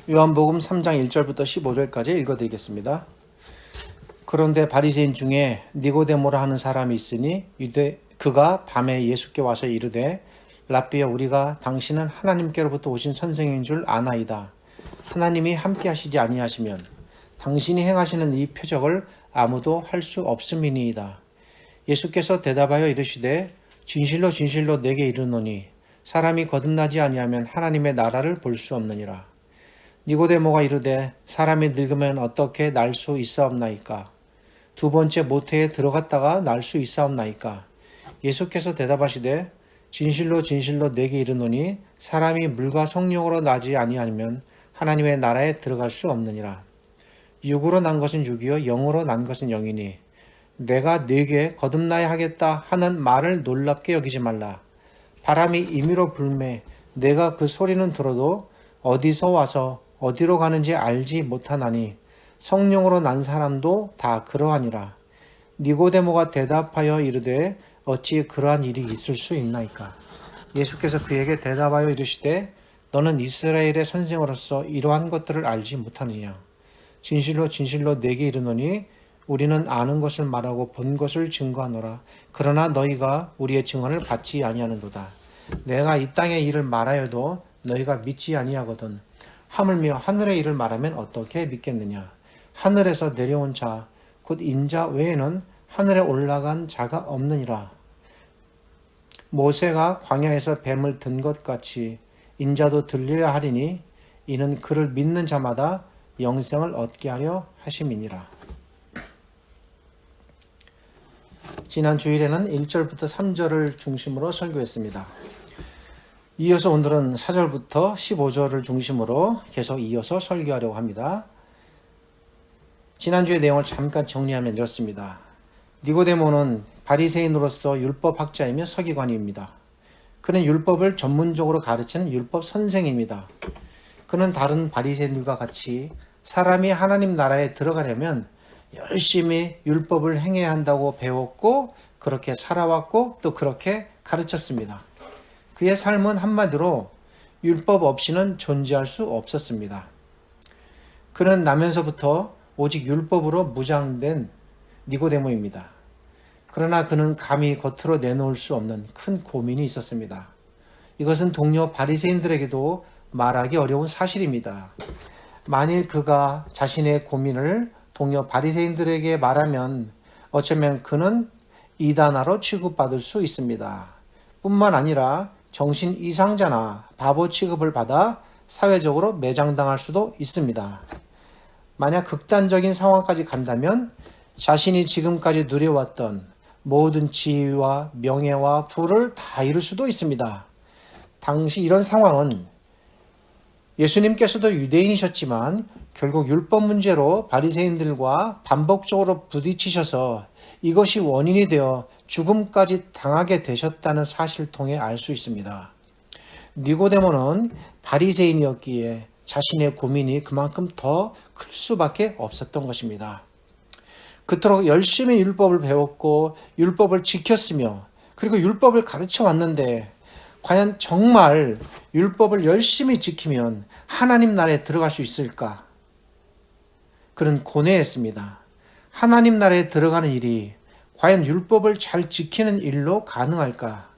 요한복음 3장 1절부터 15절까지 읽어드리겠습니다. 그런데 바리새인 중에 니고데모라 하는 사람이 있으니 그가 밤에 예수께 와서 이르되 랍비여, 우리가 당신은 하나님께로부터 오신 선생인 줄 아나이다. 하나님이 함께 하시지 아니하시면 당신이 행하시는 이 표적을 아무도 할 수 없음이니이다. 예수께서 대답하여 이르시되 진실로 진실로 내게 이르노니 사람이 거듭나지 아니하면 하나님의 나라를 볼 수 없느니라. 니고데모가 이르되 사람이 늙으면 어떻게 날 수 있사옵나이까? 두 번째 모태에 들어갔다가 날 수 있사옵나이까? 예수께서 대답하시되 진실로 진실로 내게 이르노니 사람이 물과 성령으로 나지 아니하면 하나님의 나라에 들어갈 수 없느니라. 육으로 난 것은 육이요 영으로 난 것은 영이니 내가 네게 거듭나야 하겠다 하는 말을 놀랍게 여기지 말라. 바람이 임의로 불매 내가 그 소리는 들어도 어디서 와서 어디로 가는지 알지 못하나니 성령으로 난 사람도 다 그러하니라. 니고데모가 대답하여 이르되 어찌 그러한 일이 있을 수 있나이까? 예수께서 그에게 대답하여 이르시되 너는 이스라엘의 선생으로서 이러한 것들을 알지 못하느냐? 진실로 진실로 내게 이르노니 우리는 아는 것을 말하고 본 것을 증거하노라. 그러나 너희가 우리의 증언을 받지 아니하는도다. 내가 이 땅의 일을 말하여도 너희가 믿지 아니하거든. 하물며 하늘의 일을 말하면 어떻게 믿겠느냐? 하늘에서 내려온 자 곧 인자 외에는 하늘에 올라간 자가 없느니라. 모세가 광야에서 뱀을 든 것 같이 인자도 들려야 하리니 이는 그를 믿는 자마다 영생을 얻게 하려 하심이니라. 지난 주일에는 1절부터 3절을 중심으로 설교했습니다. 이어서 오늘은 4절부터 15절을 중심으로 계속 이어서 설교하려고 합니다. 지난주의 내용을 잠깐 정리하면 이렇습니다. 니고데모는 바리새인으로서 율법학자이며 서기관입니다. 그는 율법을 전문적으로 가르치는 율법 선생입니다. 그는 다른 바리새인들과 같이 사람이 하나님 나라에 들어가려면 열심히 율법을 행해야 한다고 배웠고 그렇게 살아왔고 또 그렇게 가르쳤습니다. 그의 삶은 한마디로 율법 없이는 존재할 수 없었습니다. 그는 나면서부터 오직 율법으로 무장된 니고데모입니다. 그러나 그는 감히 겉으로 내놓을 수 없는 큰 고민이 있었습니다. 이것은 동료 바리새인들에게도 말하기 어려운 사실입니다. 만일 그가 자신의 고민을 동료 바리새인들에게 말하면 어쩌면 그는 이단아로 취급받을 수 있습니다. 뿐만 아니라 정신 이상자나 바보 취급을 받아 사회적으로 매장당할 수도 있습니다. 만약 극단적인 상황까지 간다면 자신이 지금까지 누려왔던 모든 지위와 명예와 부를 다 잃을 수도 있습니다. 당시 이런 상황은 예수님께서도 유대인이셨지만 결국 율법 문제로 바리새인들과 반복적으로 부딪히셔서 이것이 원인이 되어 죽음까지 당하게 되셨다는 사실을 통해 알 수 있습니다. 니고데모는 바리새인이었기에 자신의 고민이 그만큼 더 클 수밖에 없었던 것입니다. 그토록 열심히 율법을 배웠고 율법을 지켰으며 그리고 율법을 가르쳐 왔는데 과연 정말 율법을 열심히 지키면 하나님 나라에 들어갈 수 있을까? 그는 고뇌했습니다. 하나님 나라에 들어가는 일이 과연 율법을 잘 지키는 일로 가능할까?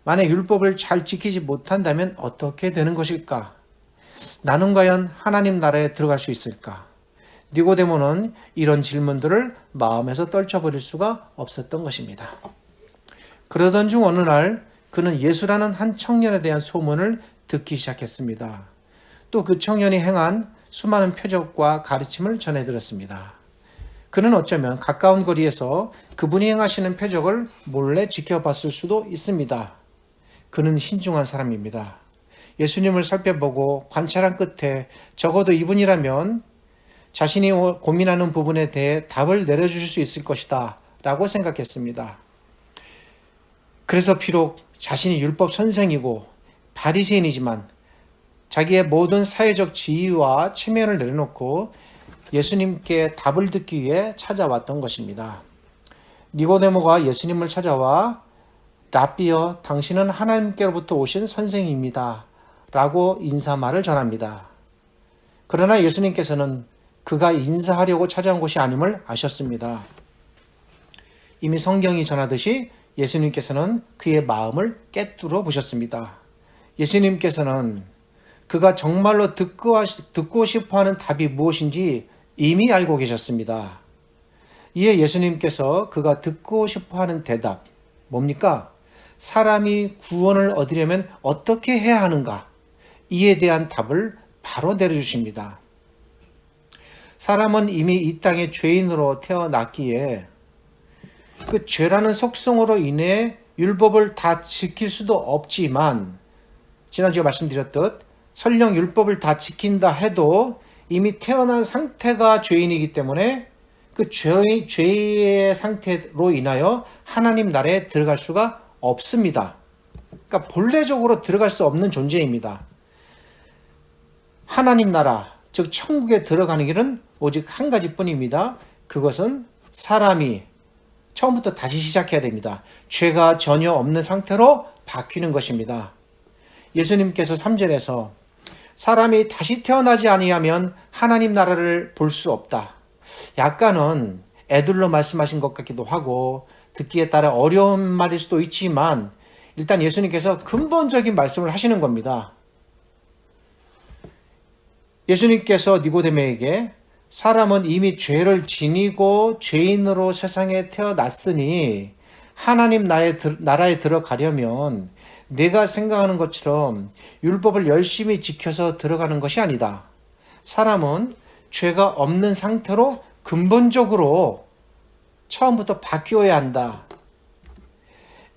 만약 율법을 잘 지키지 못한다면 어떻게 되는 것일까? 나는 과연 하나님 나라에 들어갈 수 있을까? 니고데모는 이런 질문들을 마음에서 떨쳐버릴 수가 없었던 것입니다. 그러던 중 어느 날 그는 예수라는 한 청년에 대한 소문을 듣기 시작했습니다. 또 그 청년이 행한 수많은 표적과 가르침을 전해 들었습니다. 그는 어쩌면 가까운 거리에서 그분이 행하시는 표적을 몰래 지켜봤을 수도 있습니다. 그는 신중한 사람입니다. 예수님을 살펴보고 관찰한 끝에 적어도 이분이라면 자신이 고민하는 부분에 대해 답을 내려주실 수 있을 것이다 라고 생각했습니다. 그래서 비록 자신이 율법 선생이고 바리새인이지만 자기의 모든 사회적 지위와 체면을 내려놓고 예수님께 답을 듣기 위해 찾아왔던 것입니다. 니고데모가 예수님을 찾아와 랍비여, 당신은 하나님께로부터 오신 선생입니다 라고 인사말을 전합니다. 그러나 예수님께서는 그가 인사하려고 찾아온 곳이 아님을 아셨습니다. 이미 성경이 전하듯이 예수님께서는 그의 마음을 꿰뚫어 보셨습니다. 예수님께서는 그가 정말로 듣고 싶어하는 답이 무엇인지 이미 알고 계셨습니다. 이에 예수님께서 그가 듣고 싶어하는 대답, 뭡니까? 사람이 구원을 얻으려면 어떻게 해야 하는가? 이에 대한 답을 바로 내려주십니다. 사람은 이미 이 땅에 죄인으로 태어났기에 그 죄라는 속성으로 인해 율법을 다 지킬 수도 없지만, 지난주에 말씀드렸듯 설령 율법을 다 지킨다 해도 이미 태어난 상태가 죄인이기 때문에 그 죄의 상태로 인하여 하나님 나라에 들어갈 수가 없습니다. 그러니까 본래적으로 들어갈 수 없는 존재입니다. 하나님 나라, 즉 천국에 들어가는 길은 오직 한 가지뿐입니다. 그것은 사람이 처음부터 다시 시작해야 됩니다. 죄가 전혀 없는 상태로 바뀌는 것입니다. 예수님께서 3절에서 사람이 다시 태어나지 아니하면 하나님 나라를 볼 수 없다. 약간은 애들로 말씀하신 것 같기도 하고 듣기에 따라 어려운 말일 수도 있지만 일단 예수님께서 근본적인 말씀을 하시는 겁니다. 예수님께서 니고데모에게 사람은 이미 죄를 지니고 죄인으로 세상에 태어났으니 하나님 나라에 들어가려면 내가 생각하는 것처럼 율법을 열심히 지켜서 들어가는 것이 아니다. 사람은 죄가 없는 상태로 근본적으로 처음부터 바뀌어야 한다.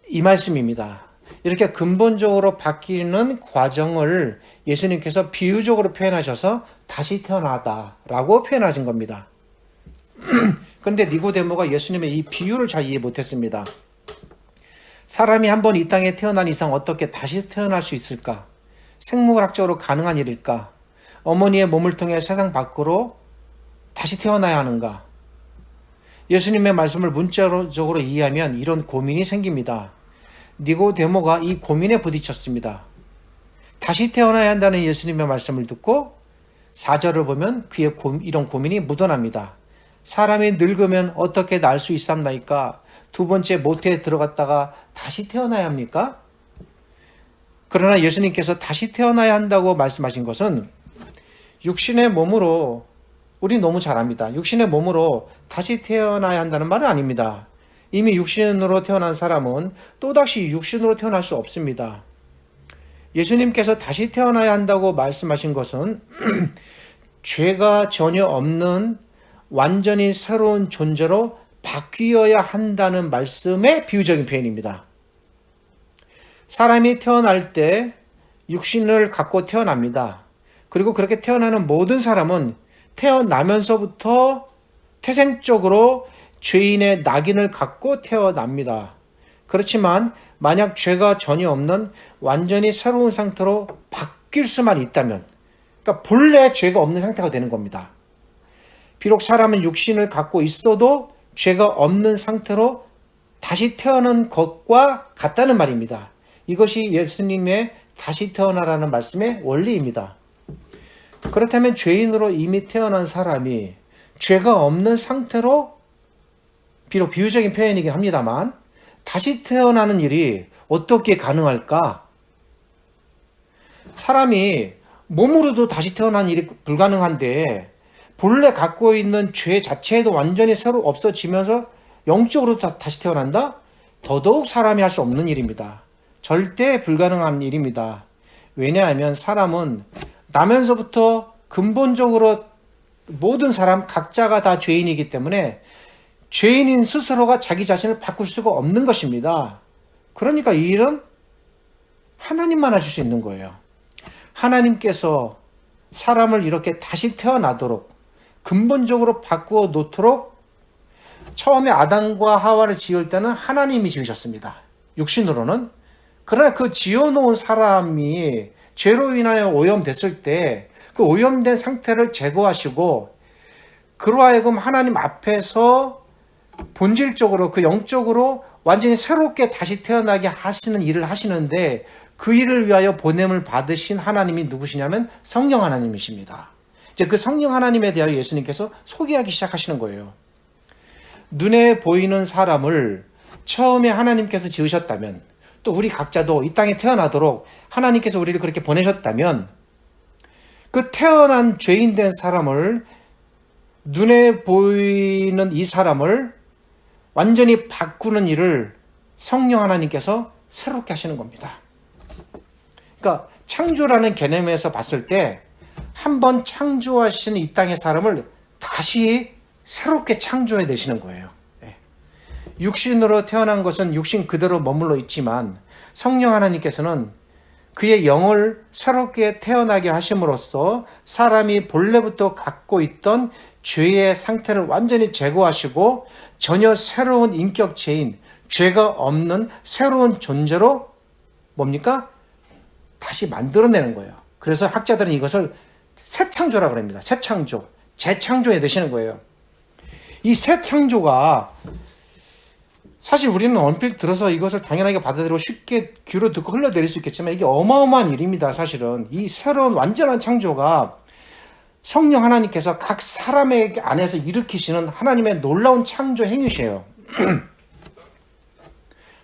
이 말씀입니다. 이렇게 근본적으로 바뀌는 과정을 예수님께서 비유적으로 표현하셔서 다시 태어나다라고 표현하신 겁니다. 그런데 니고데모가 예수님의 이 비유를 잘 이해 못했습니다. 사람이 한번 이 땅에 태어난 이상 어떻게 다시 태어날 수 있을까? 생물학적으로 가능한 일일까? 어머니의 몸을 통해 세상 밖으로 다시 태어나야 하는가? 예수님의 말씀을 문자적으로 이해하면 이런 고민이 생깁니다. 니고데모가 이 고민에 부딪혔습니다. 다시 태어나야 한다는 예수님의 말씀을 듣고 4절을 보면 그의 이런 고민이 묻어납니다. 사람이 늙으면 어떻게 날 수 있삼나이까? 두 번째 모태에 들어갔다가 다시 태어나야 합니까? 그러나 예수님께서 다시 태어나야 한다고 말씀하신 것은 육신의 몸으로, 우리 너무 잘 압니다. 육신의 몸으로 다시 태어나야 한다는 말은 아닙니다. 이미 육신으로 태어난 사람은 또다시 육신으로 태어날 수 없습니다. 예수님께서 다시 태어나야 한다고 말씀하신 것은 죄가 전혀 없는 완전히 새로운 존재로 바뀌어야 한다는 말씀의 비유적인 표현입니다. 사람이 태어날 때 육신을 갖고 태어납니다. 그리고 그렇게 태어나는 모든 사람은 태어나면서부터 태생적으로 죄인의 낙인을 갖고 태어납니다. 그렇지만 만약 죄가 전혀 없는 완전히 새로운 상태로 바뀔 수만 있다면, 그러니까 본래 죄가 없는 상태가 되는 겁니다. 비록 사람은 육신을 갖고 있어도 죄가 없는 상태로 다시 태어난 것과 같다는 말입니다. 이것이 예수님의 다시 태어나라는 말씀의 원리입니다. 그렇다면 죄인으로 이미 태어난 사람이 죄가 없는 상태로, 비록 비유적인 표현이긴 합니다만, 다시 태어나는 일이 어떻게 가능할까? 사람이 몸으로도 다시 태어나는 일이 불가능한데 본래 갖고 있는 죄 자체도 완전히 새로 없어지면서 영적으로 다시 태어난다? 더더욱 사람이 할 수 없는 일입니다. 절대 불가능한 일입니다. 왜냐하면 사람은 나면서부터 근본적으로 모든 사람 각자가 다 죄인이기 때문에 죄인인 스스로가 자기 자신을 바꿀 수가 없는 것입니다. 그러니까 이 일은 하나님만 하실 수 있는 거예요. 하나님께서 사람을 이렇게 다시 태어나도록 근본적으로 바꾸어 놓도록 처음에 아담과 하와를 지을 때는 하나님이 지으셨습니다. 육신으로는. 그러나 그 지어놓은 사람이 죄로 인하여 오염됐을 때 그 오염된 상태를 제거하시고 그로 하여금 하나님 앞에서 본질적으로 그 영적으로 완전히 새롭게 다시 태어나게 하시는 일을 하시는데 그 일을 위하여 보냄을 받으신 하나님이 누구시냐면 성령 하나님이십니다. 이제 그 성령 하나님에 대하여 예수님께서 소개하기 시작하시는 거예요. 눈에 보이는 사람을 처음에 하나님께서 지으셨다면, 또 우리 각자도 이 땅에 태어나도록 하나님께서 우리를 그렇게 보내셨다면, 그 태어난 죄인된 사람을, 눈에 보이는 이 사람을 완전히 바꾸는 일을 성령 하나님께서 새롭게 하시는 겁니다. 그러니까 창조라는 개념에서 봤을 때 한번 창조하신 이 땅의 사람을 다시 새롭게 창조해 내시는 거예요. 육신으로 태어난 것은 육신 그대로 머물러 있지만 성령 하나님께서는 그의 영을 새롭게 태어나게 하심으로써 사람이 본래부터 갖고 있던 죄의 상태를 완전히 제거하시고 전혀 새로운 인격체인, 죄가 없는 새로운 존재로 뭡니까? 다시 만들어내는 거예요. 그래서 학자들은 이것을 새 창조라고 합니다. 새 창조, 재창조해 되시는 거예요. 이 새 창조가 사실 우리는 얼핏 들어서 이것을 당연하게 받아들이고 쉽게 귀로 듣고 흘러내릴 수 있겠지만 이게 어마어마한 일입니다. 사실은 이 새로운 완전한 창조가 성령 하나님께서 각 사람의 안에서 일으키시는 하나님의 놀라운 창조 행위시에요.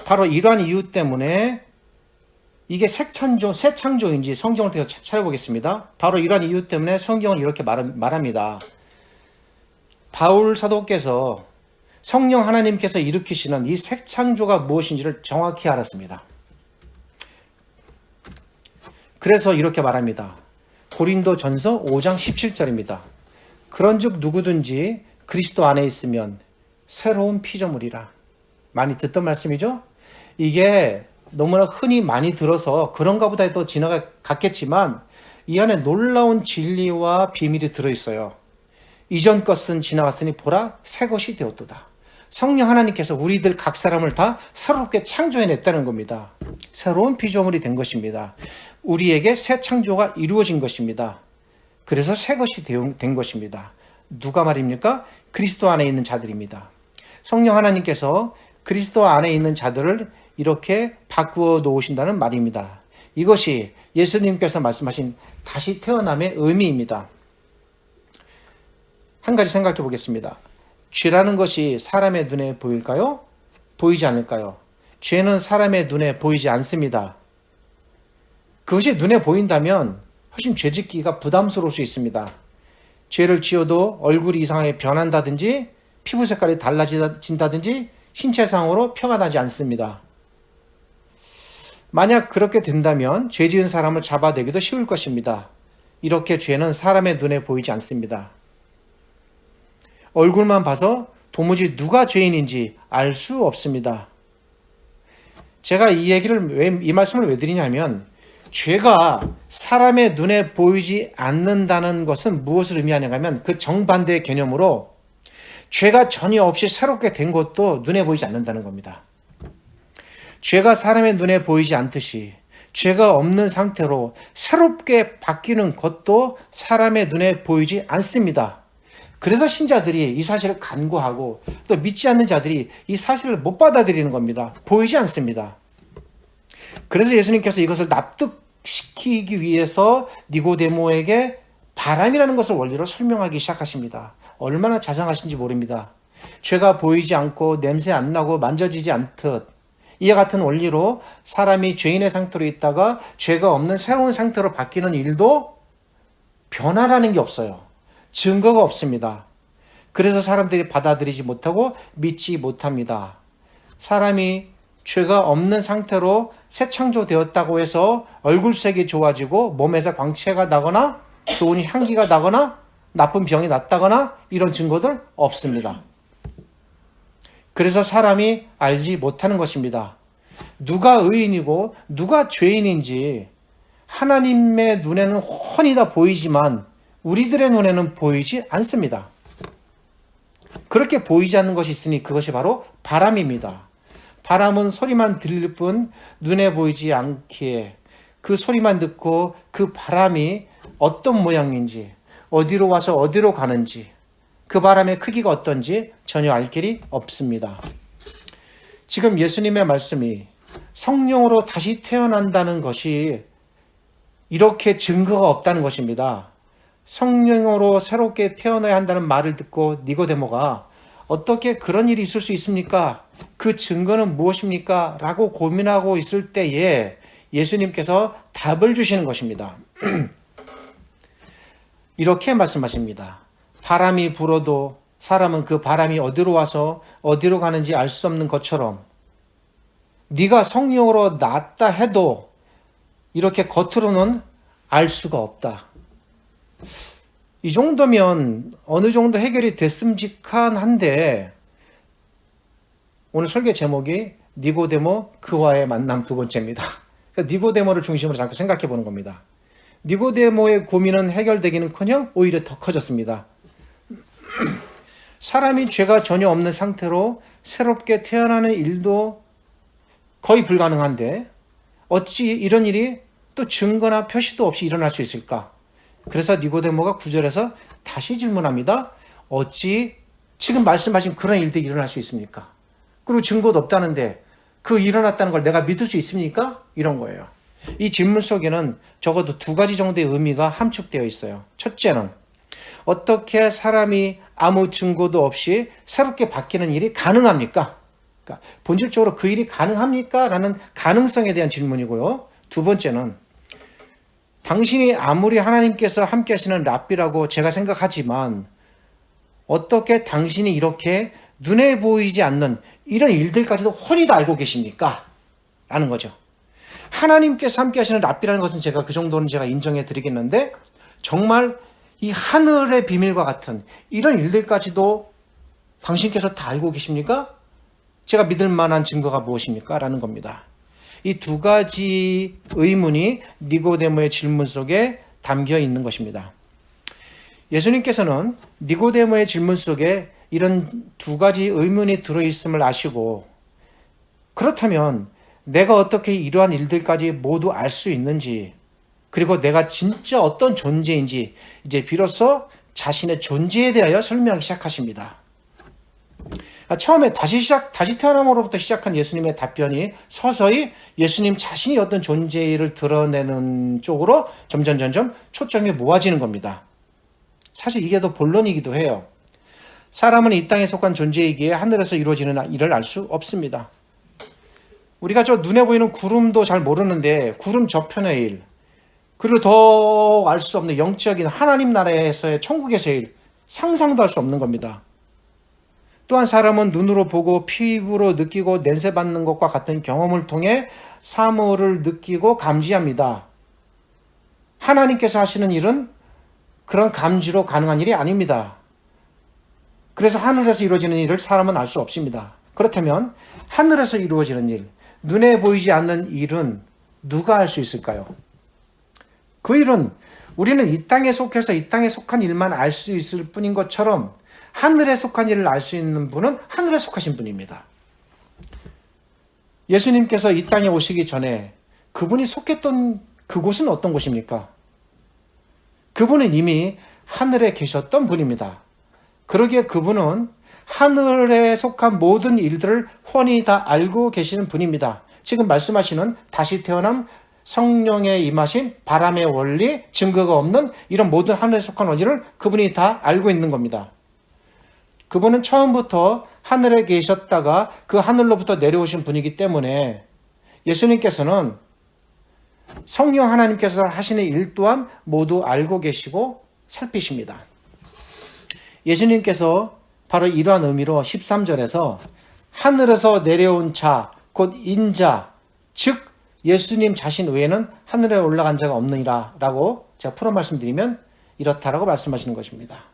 바로 이러한 이유 때문에 이게 새 창조인지 성경을 통해서 찾아보겠습니다. 바로 이러한 이유 때문에 성경은 이렇게 말합니다. 바울 사도께서 성령 하나님께서 일으키시는 이 새 창조가 무엇인지를 정확히 알았습니다. 그래서 이렇게 말합니다. 고린도전서 5장 17절입니다. 그런즉 누구든지 그리스도 안에 있으면 새로운 피조물이라. 많이 듣던 말씀이죠? 이게 너무나 흔히 많이 들어서 그런가 보다 또 지나갔겠지만 이 안에 놀라운 진리와 비밀이 들어있어요. 이전 것은 지나갔으니 보라 새 것이 되었도다. 성령 하나님께서 우리들 각 사람을 다 새롭게 창조해냈다는 겁니다. 새로운 피조물이 된 것입니다. 우리에게 새 창조가 이루어진 것입니다. 그래서 새 것이 된 것입니다. 누가 말입니까? 그리스도 안에 있는 자들입니다. 성령 하나님께서 그리스도 안에 있는 자들을 이렇게 바꾸어 놓으신다는 말입니다. 이것이 예수님께서 말씀하신 다시 태어남의 의미입니다. 한 가지 생각해 보겠습니다. 죄라는 것이 사람의 눈에 보일까요? 보이지 않을까요? 죄는 사람의 눈에 보이지 않습니다. 그것이 눈에 보인다면 훨씬 죄짓기가 부담스러울 수 있습니다. 죄를 지어도 얼굴이 이상하게 변한다든지 피부 색깔이 달라진다든지 신체상으로 표가 나지 않습니다. 만약 그렇게 된다면 죄 지은 사람을 잡아내기도 쉬울 것입니다. 이렇게 죄는 사람의 눈에 보이지 않습니다. 얼굴만 봐서 도무지 누가 죄인인지 알 수 없습니다. 제가 이 말씀을 왜 드리냐면 죄가 사람의 눈에 보이지 않는다는 것은 무엇을 의미하냐면 그 정반대의 개념으로 죄가 전혀 없이 새롭게 된 것도 눈에 보이지 않는다는 겁니다. 죄가 사람의 눈에 보이지 않듯이 죄가 없는 상태로 새롭게 바뀌는 것도 사람의 눈에 보이지 않습니다. 그래서 신자들이 이 사실을 간구하고 또 믿지 않는 자들이 이 사실을 못 받아들이는 겁니다. 보이지 않습니다. 그래서 예수님께서 이것을 납득시키기 위해서 니고데모에게 바람이라는 것을 원리로 설명하기 시작하십니다. 얼마나 자상하신지 모릅니다. 죄가 보이지 않고 냄새 안 나고 만져지지 않듯 이와 같은 원리로 사람이 죄인의 상태로 있다가 죄가 없는 새로운 상태로 바뀌는 일도 변화라는 게 없어요. 증거가 없습니다. 그래서 사람들이 받아들이지 못하고 믿지 못합니다. 사람이 죄가 없는 상태로 새 창조되었다고 해서 얼굴색이 좋아지고 몸에서 광채가 나거나 좋은 향기가 나거나 나쁜 병이 낫다거나 이런 증거들 없습니다. 그래서 사람이 알지 못하는 것입니다. 누가 의인이고 누가 죄인인지 하나님의 눈에는 훤히 다 보이지만 우리들의 눈에는 보이지 않습니다. 그렇게 보이지 않는 것이 있으니 그것이 바로 바람입니다. 바람은 소리만 들릴 뿐 눈에 보이지 않기에 그 소리만 듣고 그 바람이 어떤 모양인지 어디로 와서 어디로 가는지 그 바람의 크기가 어떤지 전혀 알 길이 없습니다. 지금 예수님의 말씀이 성령으로 다시 태어난다는 것이 이렇게 증거가 없다는 것입니다. 성령으로 새롭게 태어나야 한다는 말을 듣고 니고데모가 어떻게 그런 일이 있을 수 있습니까? 그 증거는 무엇입니까? 라고 고민하고 있을 때에 예수님께서 답을 주시는 것입니다. 이렇게 말씀하십니다. 바람이 불어도 사람은 그 바람이 어디로 와서 어디로 가는지 알 수 없는 것처럼 네가 성령으로 낳았다 해도 이렇게 겉으로는 알 수가 없다. 이 정도면 어느 정도 해결이 됐음직한데 오늘 설교 제목이 니고데모 그와의 만남 두 번째입니다. 그러니까 니고데모를 중심으로 잠깐 생각해 보는 겁니다. 니고데모의 고민은 해결되기는커녕 오히려 더 커졌습니다. 사람이 죄가 전혀 없는 상태로 새롭게 태어나는 일도 거의 불가능한데 어찌 이런 일이 또 증거나 표시도 없이 일어날 수 있을까? 그래서 니고데모가 9절에서 다시 질문합니다. 어찌 지금 말씀하신 그런 일들이 일어날 수 있습니까? 그리고 증거도 없다는데 그 일어났다는 걸 내가 믿을 수 있습니까? 이런 거예요. 이 질문 속에는 적어도 두 가지 정도의 의미가 함축되어 있어요. 첫째는 어떻게 사람이 아무 증거도 없이 새롭게 바뀌는 일이 가능합니까? 그러니까 본질적으로 그 일이 가능합니까? 라는 가능성에 대한 질문이고요. 두 번째는 당신이 아무리 하나님께서 함께 하시는 랍비라고 제가 생각하지만 어떻게 당신이 이렇게 눈에 보이지 않는 이런 일들까지도 훤히 다 알고 계십니까? 라는 거죠. 하나님께서 함께 하시는 랍비라는 것은 제가 그 정도는 제가 인정해 드리겠는데 정말 이 하늘의 비밀과 같은 이런 일들까지도 당신께서 다 알고 계십니까? 제가 믿을 만한 증거가 무엇입니까? 라는 겁니다. 이 두 가지 의문이 니고데모의 질문 속에 담겨 있는 것입니다. 예수님께서는 니고데모의 질문 속에 이런 두 가지 의문이 들어있음을 아시고 그렇다면 내가 어떻게 이러한 일들까지 모두 알 수 있는지 그리고 내가 진짜 어떤 존재인지 이제 비로소 자신의 존재에 대하여 설명하기 시작하십니다. 처음에 다시 태어남으로부터 시작한 예수님의 답변이 서서히 예수님 자신이 어떤 존재를 드러내는 쪽으로 점점 초점이 모아지는 겁니다. 사실 이게 더 본론이기도 해요. 사람은 이 땅에 속한 존재이기에 하늘에서 이루어지는 일을 알 수 없습니다. 우리가 저 눈에 보이는 구름도 잘 모르는데 구름 저편의 일, 그리고 더 알 수 없는 영적인 하나님 나라에서의 천국에서의 일, 상상도 할 수 없는 겁니다. 또한 사람은 눈으로 보고 피부로 느끼고 냄새 맡는 것과 같은 경험을 통해 사물을 느끼고 감지합니다. 하나님께서 하시는 일은 그런 감지로 가능한 일이 아닙니다. 그래서 하늘에서 이루어지는 일을 사람은 알 수 없습니다. 그렇다면 하늘에서 이루어지는 일, 눈에 보이지 않는 일은 누가 할 수 있을까요? 그 일은 우리는 이 땅에 속해서 이 땅에 속한 일만 알 수 있을 뿐인 것처럼 하늘에 속한 일을 알 수 있는 분은 하늘에 속하신 분입니다. 예수님께서 이 땅에 오시기 전에 그분이 속했던 그곳은 어떤 곳입니까? 그분은 이미 하늘에 계셨던 분입니다. 그러기에 그분은 하늘에 속한 모든 일들을 훤히 다 알고 계시는 분입니다. 지금 말씀하시는 다시 태어남, 성령의 임하심, 바람의 원리, 증거가 없는 이런 모든 하늘에 속한 원리를 그분이 다 알고 있는 겁니다. 그분은 처음부터 하늘에 계셨다가 그 하늘로부터 내려오신 분이기 때문에 예수님께서는 성령 하나님께서 하시는 일 또한 모두 알고 계시고 살피십니다. 예수님께서 바로 이러한 의미로 13절에서 하늘에서 내려온 자, 곧 인자, 즉 예수님 자신 외에는 하늘에 올라간 자가 없느니라 라고 제가 풀어 말씀드리면 이렇다라고 말씀하시는 것입니다.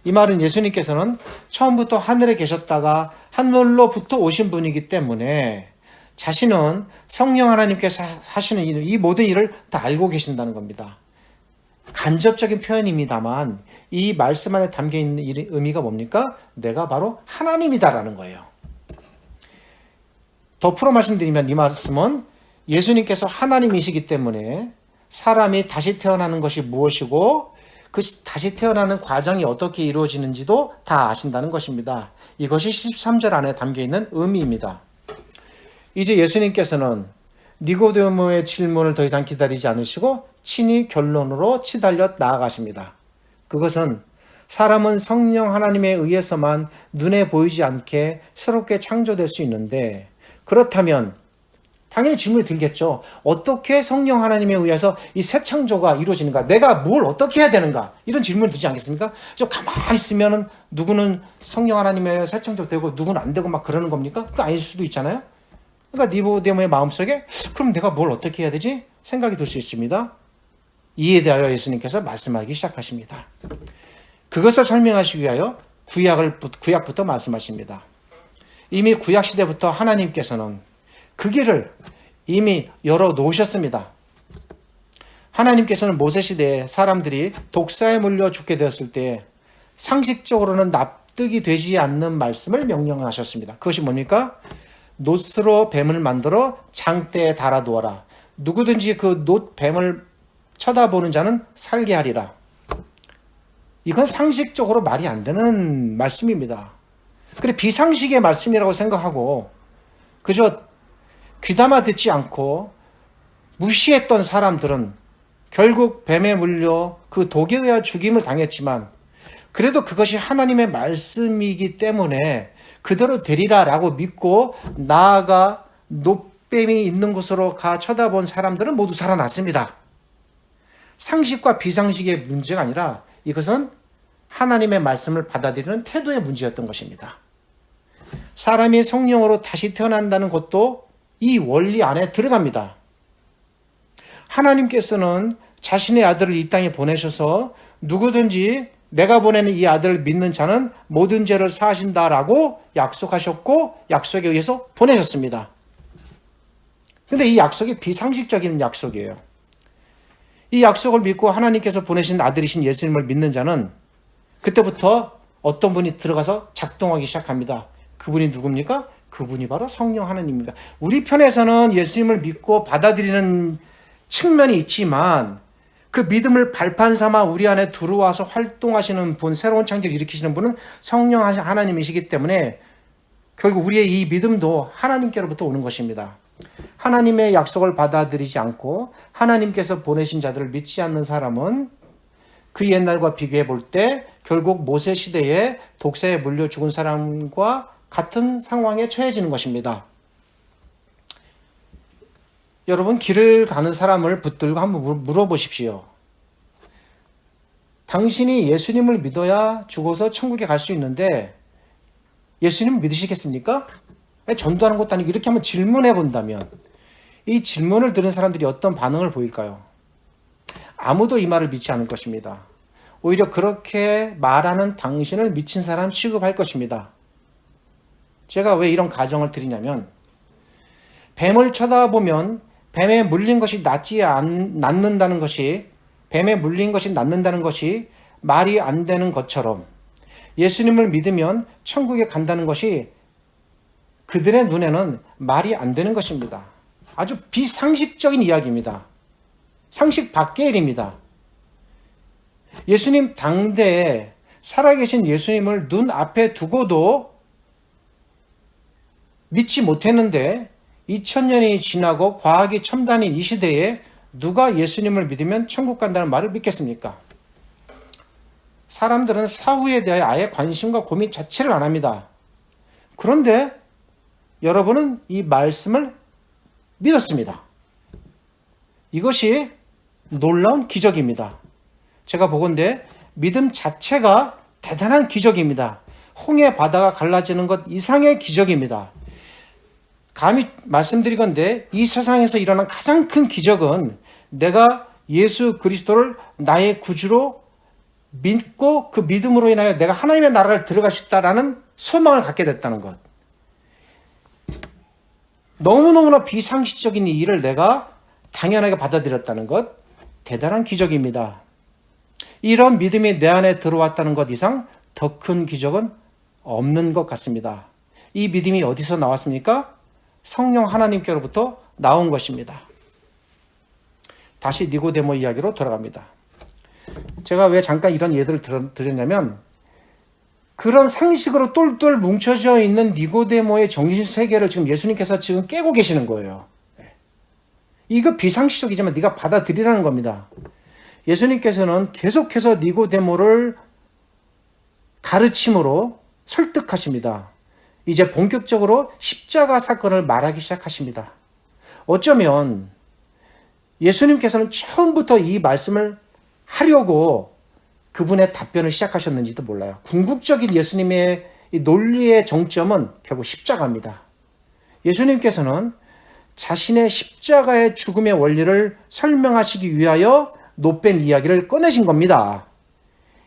이 말은 예수님께서는 처음부터 하늘에 계셨다가 하늘로부터 오신 분이기 때문에 자신은 성령 하나님께서 하시는 이 모든 일을 다 알고 계신다는 겁니다. 간접적인 표현입니다만 이 말씀 안에 담겨있는 의미가 뭡니까? 내가 바로 하나님이다라는 거예요. 더 풀어 말씀드리면 이 말씀은 예수님께서 하나님이시기 때문에 사람이 다시 태어나는 것이 무엇이고 그 다시 태어나는 과정이 어떻게 이루어지는지도 다 아신다는 것입니다. 이것이 13절 안에 담겨있는 의미입니다. 이제 예수님께서는 니고데모의 질문을 더 이상 기다리지 않으시고 친히 결론으로 치달려 나아가십니다. 그것은 사람은 성령 하나님에 의해서만 눈에 보이지 않게 새롭게 창조될 수 있는데, 그렇다면 당연히 질문이 들겠죠. 어떻게 성령 하나님에 의해서 이 새 창조가 이루어지는가? 내가 뭘 어떻게 해야 되는가? 이런 질문을 들지 않겠습니까? 좀 가만히 있으면 누구는 성령 하나님에 의해 새 창조되고 누구는 안 되고 막 그러는 겁니까? 그거 아닐 수도 있잖아요. 그러니까 니고데모의 마음속에 그럼 내가 뭘 어떻게 해야 되지? 생각이 들 수 있습니다. 이에 대하여 예수님께서 말씀하기 시작하십니다. 그것을 설명하시기 위하여 구약부터 말씀하십니다. 이미 구약 시대부터 하나님께서는 그 길을 이미 열어 놓으셨습니다. 하나님께서는 모세 시대에 사람들이 독사에 물려 죽게 되었을 때 상식적으로는 납득이 되지 않는 말씀을 명령하셨습니다. 그것이 뭡니까? 놋으로 뱀을 만들어 장대에 달아두어라. 누구든지 그 놋 뱀을 쳐다보는 자는 살게 하리라. 이건 상식적으로 말이 안 되는 말씀입니다. 그래, 비상식의 말씀이라고 생각하고 그저 귀담아 듣지 않고 무시했던 사람들은 결국 뱀에 물려 그 독에 의해 죽임을 당했지만, 그래도 그것이 하나님의 말씀이기 때문에 그대로 되리라라고 믿고 나아가 놋뱀이 있는 곳으로 가 쳐다본 사람들은 모두 살아났습니다. 상식과 비상식의 문제가 아니라 이것은 하나님의 말씀을 받아들이는 태도의 문제였던 것입니다. 사람이 성령으로 다시 태어난다는 것도 이 원리 안에 들어갑니다. 하나님께서는 자신의 아들을 이 땅에 보내셔서 누구든지 내가 보내는 이 아들을 믿는 자는 모든 죄를 사하신다라고 약속하셨고 약속에 의해서 보내셨습니다. 근데 이 약속이 비상식적인 약속이에요. 이 약속을 믿고 하나님께서 보내신 아들이신 예수님을 믿는 자는 그때부터 어떤 분이 들어가서 작동하기 시작합니다. 그분이 누굽니까? 그분이 바로 성령 하나님입니다. 우리 편에서는 예수님을 믿고 받아들이는 측면이 있지만 그 믿음을 발판 삼아 우리 안에 들어와서 활동하시는 분, 새로운 창조를 일으키시는 분은 성령 하나님이시기 때문에 결국 우리의 이 믿음도 하나님께로부터 오는 것입니다. 하나님의 약속을 받아들이지 않고 하나님께서 보내신 자들을 믿지 않는 사람은 그 옛날과 비교해 볼 때 결국 모세 시대에 독사에 물려 죽은 사람과 같은 상황에 처해지는 것입니다. 여러분, 길을 가는 사람을 붙들고 한번 물어보십시오. 당신이 예수님을 믿어야 죽어서 천국에 갈 수 있는데 예수님 믿으시겠습니까? 전도하는 것도 아니고 이렇게 한번 질문해 본다면 이 질문을 들은 사람들이 어떤 반응을 보일까요? 아무도 이 말을 믿지 않을 것입니다. 오히려 그렇게 말하는 당신을 미친 사람 취급할 것입니다. 제가 왜 이런 가정을 드리냐면, 뱀을 쳐다보면 뱀에 물린 것이 낫는다는 것이, 뱀에 물린 것이 낫는다는 것이 말이 안 되는 것처럼 예수님을 믿으면 천국에 간다는 것이 그들의 눈에는 말이 안 되는 것입니다. 아주 비상식적인 이야기입니다. 상식 밖의 일입니다. 예수님 당대에 살아계신 예수님을 눈앞에 두고도 믿지 못했는데 2000년이 지나고 과학이 첨단인 이 시대에 누가 예수님을 믿으면 천국 간다는 말을 믿겠습니까? 사람들은 사후에 대해 아예 관심과 고민 자체를 안 합니다. 그런데 여러분은 이 말씀을 믿었습니다. 이것이 놀라운 기적입니다. 제가 보건대 믿음 자체가 대단한 기적입니다. 홍해 바다가 갈라지는 것 이상의 기적입니다. 감히 말씀드리건대 이 세상에서 일어난 가장 큰 기적은 내가 예수 그리스도를 나의 구주로 믿고 그 믿음으로 인하여 내가 하나님의 나라를 들어갈 수 있다라는 소망을 갖게 됐다는 것. 너무너무나 비상식적인 이 일을 내가 당연하게 받아들였다는 것, 대단한 기적입니다. 이런 믿음이 내 안에 들어왔다는 것 이상 더 큰 기적은 없는 것 같습니다. 이 믿음이 어디서 나왔습니까? 성령 하나님께로부터 나온 것입니다. 다시 니고데모 이야기로 돌아갑니다. 제가 왜 잠깐 이런 예들을 드렸냐면, 그런 상식으로 똘똘 뭉쳐져 있는 니고데모의 정신세계를 지금 예수님께서 지금 깨고 계시는 거예요. 이거 비상식적이지만 네가 받아들이라는 겁니다. 예수님께서는 계속해서 니고데모를 가르침으로 설득하십니다. 이제 본격적으로 십자가 사건을 말하기 시작하십니다. 어쩌면 예수님께서는 처음부터 이 말씀을 하려고 그분의 답변을 시작하셨는지도 몰라요. 궁극적인 예수님의 이 논리의 정점은 결국 십자가입니다. 예수님께서는 자신의 십자가의 죽음의 원리를 설명하시기 위하여 노뱀 이야기를 꺼내신 겁니다.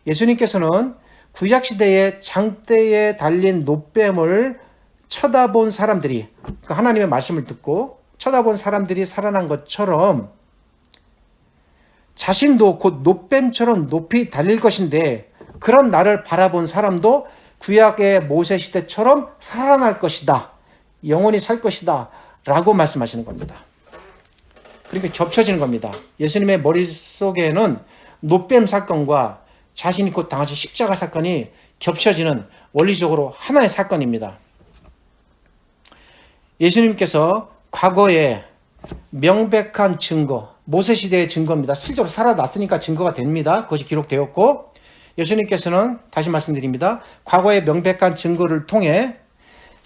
예수님께서는 구약시대의 장대에 달린 노뱀을 쳐다본 사람들이, 그러니까 하나님의 말씀을 듣고 쳐다본 사람들이 살아난 것처럼 자신도 곧 노뱀처럼 높이 달릴 것인데 그런 나를 바라본 사람도 구약의 모세시대처럼 살아날 것이다. 영원히 살 것이다. 라고 말씀하시는 겁니다. 그러니까 겹쳐지는 겁니다. 예수님의 머릿속에는 노뱀 사건과 자신이 곧 당하신 십자가 사건이 겹쳐지는 원리적으로 하나의 사건입니다. 예수님께서 과거에 명백한 증거, 모세시대의 증거입니다. 실제로 살아났으니까 증거가 됩니다. 그것이 기록되었고, 예수님께서는 다시 말씀드립니다. 과거의 명백한 증거를 통해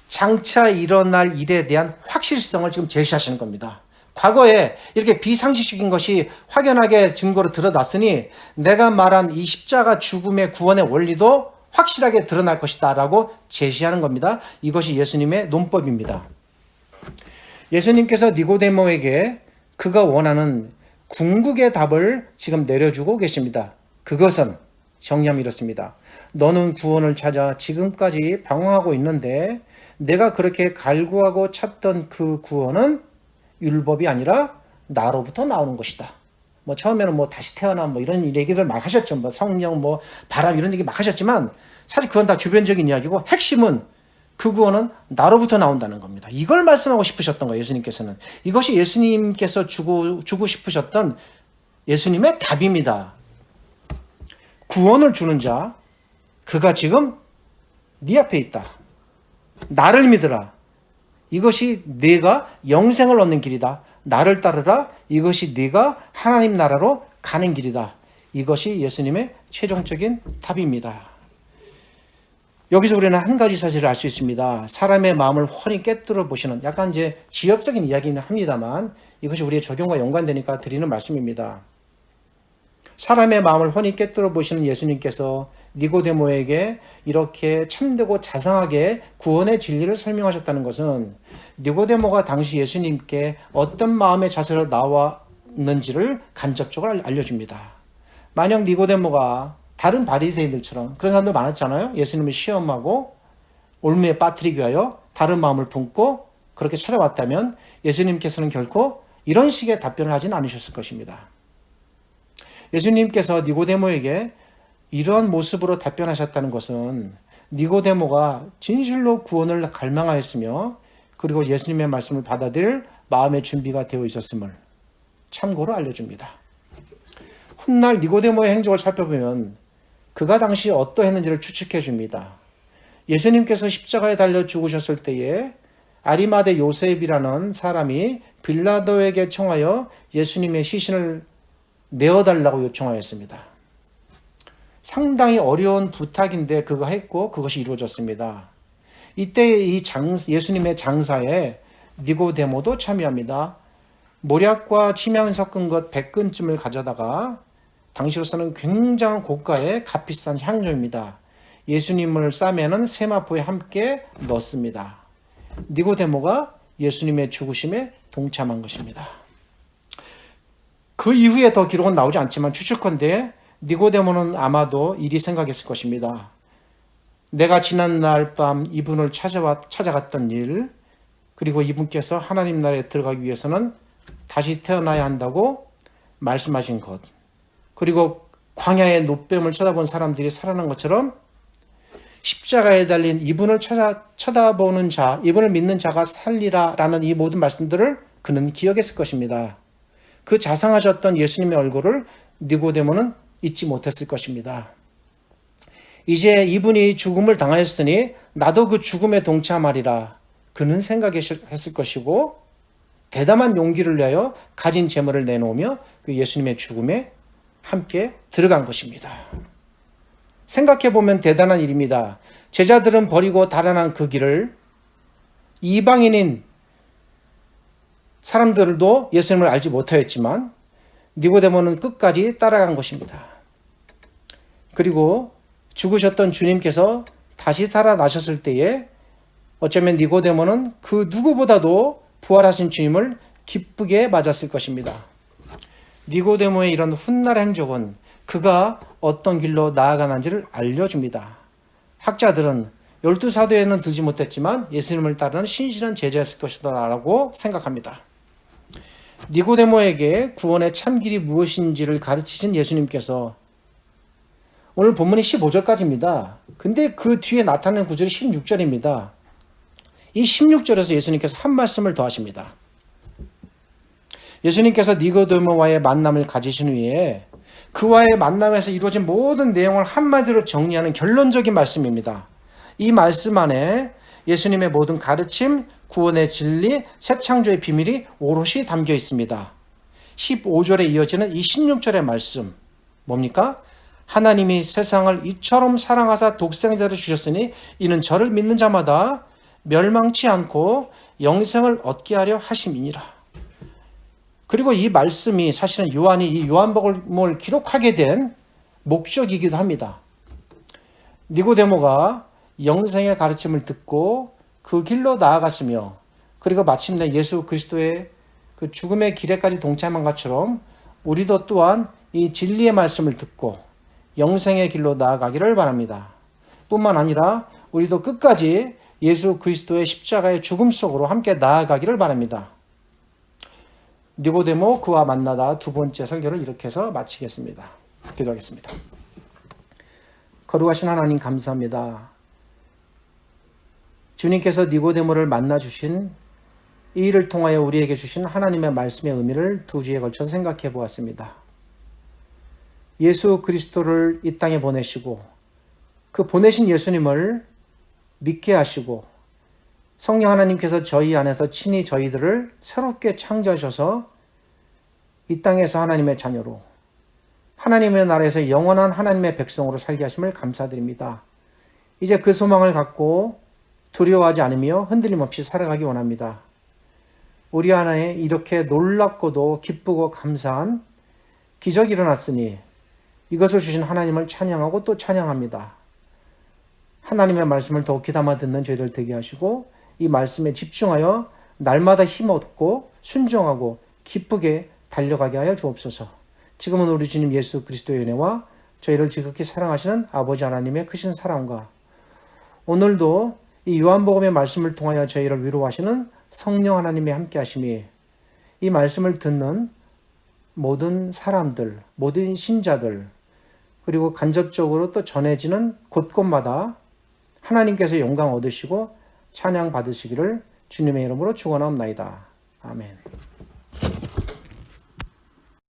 장차 일어날 일에 대한 확실성을 지금 제시하시는 겁니다. 과거에 이렇게 비상식적인 것이 확연하게 증거로 드러났으니 내가 말한 이 십자가 죽음의 구원의 원리도 확실하게 드러날 것이다 라고 제시하는 겁니다. 이것이 예수님의 논법입니다. 예수님께서 니고데모에게 그가 원하는 궁극의 답을 지금 내려주고 계십니다. 그것은 정리하면 이렇습니다. 너는 구원을 찾아 지금까지 방황하고 있는데 내가 그렇게 갈구하고 찾던 그 구원은 율법이 아니라 나로부터 나오는 것이다. 처음에는 다시 태어나 이런 얘기들 막 하셨죠. 성령 바람 이런 얘기 막 하셨지만 사실 그건 다 주변적인 이야기고 핵심은 그 구원은 나로부터 나온다는 겁니다. 이걸 말씀하고 싶으셨던 거예요. 예수님께서는. 이것이 예수님께서 주고 싶으셨던 예수님의 답입니다. 구원을 주는 자, 그가 지금 네 앞에 있다. 나를 믿으라. 이것이 네가 영생을 얻는 길이다. 나를 따르라. 이것이 네가 하나님 나라로 가는 길이다. 이것이 예수님의 최종적인 답입니다. 여기서 우리는 한 가지 사실을 알 수 있습니다. 사람의 마음을 훤히 꿰뚫어 보시는, 약간 이제 지엽적인 이야기는 합니다만 이것이 우리의 적용과 연관되니까 드리는 말씀입니다. 사람의 마음을 훤히 꿰뚫어 보시는 예수님께서 니고데모에게 이렇게 참되고 자상하게 구원의 진리를 설명하셨다는 것은 니고데모가 당시 예수님께 어떤 마음의 자세로 나왔는지를 간접적으로 알려줍니다. 만약 니고데모가 다른 바리새인들처럼, 그런 사람들 많았잖아요. 예수님을 시험하고 올무에 빠뜨리기 위하여 다른 마음을 품고 그렇게 찾아왔다면 예수님께서는 결코 이런 식의 답변을 하진 않으셨을 것입니다. 예수님께서 니고데모에게 이러한 모습으로 답변하셨다는 것은 니고데모가 진실로 구원을 갈망하였으며 그리고 예수님의 말씀을 받아들일 마음의 준비가 되어 있었음을 참고로 알려줍니다. 훗날 니고데모의 행적을 살펴보면 그가 당시 어떠했는지를 추측해 줍니다. 예수님께서 십자가에 달려 죽으셨을 때에 아리마대 요셉이라는 사람이 빌라도에게 청하여 예수님의 시신을 내어달라고 요청하였습니다. 상당히 어려운 부탁인데 그거 했고 그것이 이루어졌습니다. 이때 이 예수님의 장사에 니고데모도 참여합니다. 모략과 침향 섞은 것 100근쯤을 가져다가 당시로서는 굉장한 고가의 값비싼 향료입니다. 예수님을 싸매는 세마포에 함께 넣습니다. 니고데모가 예수님의 죽으심에 동참한 것입니다. 그 이후에 더 기록은 나오지 않지만 추측컨대 니고데모는 아마도 이리 생각했을 것입니다. 내가 지난날 밤 이분을 찾아갔던 일, 그리고 이분께서 하나님 나라에 들어가기 위해서는 다시 태어나야 한다고 말씀하신 것, 그리고 광야의 노뱀을 쳐다본 사람들이 살아난 것처럼 십자가에 달린 이분을 쳐다보는 자, 이분을 믿는 자가 살리라 라는 이 모든 말씀들을 그는 기억했을 것입니다. 그 자상하셨던 예수님의 얼굴을 니고데모는 잊지 못했을 것입니다. 이제 이분이 죽음을 당하였으니 나도 그 죽음에 동참하리라 그는 생각했을 것이고 대담한 용기를 내어 가진 재물을 내놓으며 그 예수님의 죽음에 함께 들어간 것입니다. 생각해보면 대단한 일입니다. 제자들은 버리고 달아난 그 길을 이방인인 사람들도 예수님을 알지 못하였지만 니고데모는 끝까지 따라간 것입니다. 그리고 죽으셨던 주님께서 다시 살아나셨을 때에 어쩌면 니고데모는 그 누구보다도 부활하신 주님을 기쁘게 맞았을 것입니다. 니고데모의 이런 훗날 행적은 그가 어떤 길로 나아가는지를 알려줍니다. 학자들은 12사도에는 들지 못했지만 예수님을 따르는 신실한 제자였을 것이다 라고 생각합니다. 니고데모에게 구원의 참길이 무엇인지를 가르치신 예수님께서 오늘 본문이 15절까지입니다. 근데 그 뒤에 나타나는 구절이 16절입니다. 이 16절에서 예수님께서 한 말씀을 더 하십니다. 예수님께서 니고데모와의 만남을 가지신 후에 그와의 만남에서 이루어진 모든 내용을 한마디로 정리하는 결론적인 말씀입니다. 이 말씀 안에 예수님의 모든 가르침, 구원의 진리, 새 창조의 비밀이 오롯이 담겨 있습니다. 15절에 이어지는 이 16절의 말씀 뭡니까? 하나님이 세상을 이처럼 사랑하사 독생자를 주셨으니 이는 저를 믿는 자마다 멸망치 않고 영생을 얻게 하려 하심이니라. 그리고 이 말씀이 사실은 요한이 이 요한복음을 기록하게 된 목적이기도 합니다. 니고데모가 영생의 가르침을 듣고 그 길로 나아갔으며 그리고 마침내 예수 그리스도의 그 죽음의 길에까지 동참한 것처럼 우리도 또한 이 진리의 말씀을 듣고 영생의 길로 나아가기를 바랍니다. 뿐만 아니라 우리도 끝까지 예수 그리스도의 십자가의 죽음 속으로 함께 나아가기를 바랍니다. 니고데모 그와 만나다 두 번째 설교를 이렇게 해서 마치겠습니다. 기도하겠습니다. 거룩하신 하나님 감사합니다. 주님께서 니고데모를 만나 주신 이 일을 통하여 우리에게 주신 하나님의 말씀의 의미를 두 주에 걸쳐 생각해 보았습니다. 예수 그리스도를 이 땅에 보내시고 그 보내신 예수님을 믿게 하시고 성령 하나님께서 저희 안에서 친히 저희들을 새롭게 창조하셔서 이 땅에서 하나님의 자녀로 하나님의 나라에서 영원한 하나님의 백성으로 살게 하심을 감사드립니다. 이제 그 소망을 갖고 두려워하지 않으며 흔들림 없이 살아가기 원합니다. 우리 안에 이렇게 놀랍고도 기쁘고 감사한 기적이 일어났으니 이것을 주신 하나님을 찬양하고 또 찬양합니다. 하나님의 말씀을 더욱 귀담아 듣는 저희들 되게 하시고 이 말씀에 집중하여 날마다 힘 얻고 순종하고 기쁘게 달려가게 하여 주옵소서. 지금은 우리 주님 예수 그리스도의 은혜와 저희를 지극히 사랑하시는 아버지 하나님의 크신 사랑과 오늘도 이 요한복음의 말씀을 통하여 저희를 위로하시는 성령 하나님의 함께 하심이 이 말씀을 듣는 모든 사람들, 모든 신자들 그리고 간접적으로 또 전해지는 곳곳마다 하나님께서 영광 얻으시고 찬양 받으시기를 주님의 이름으로 축원하옵나이다. 아멘.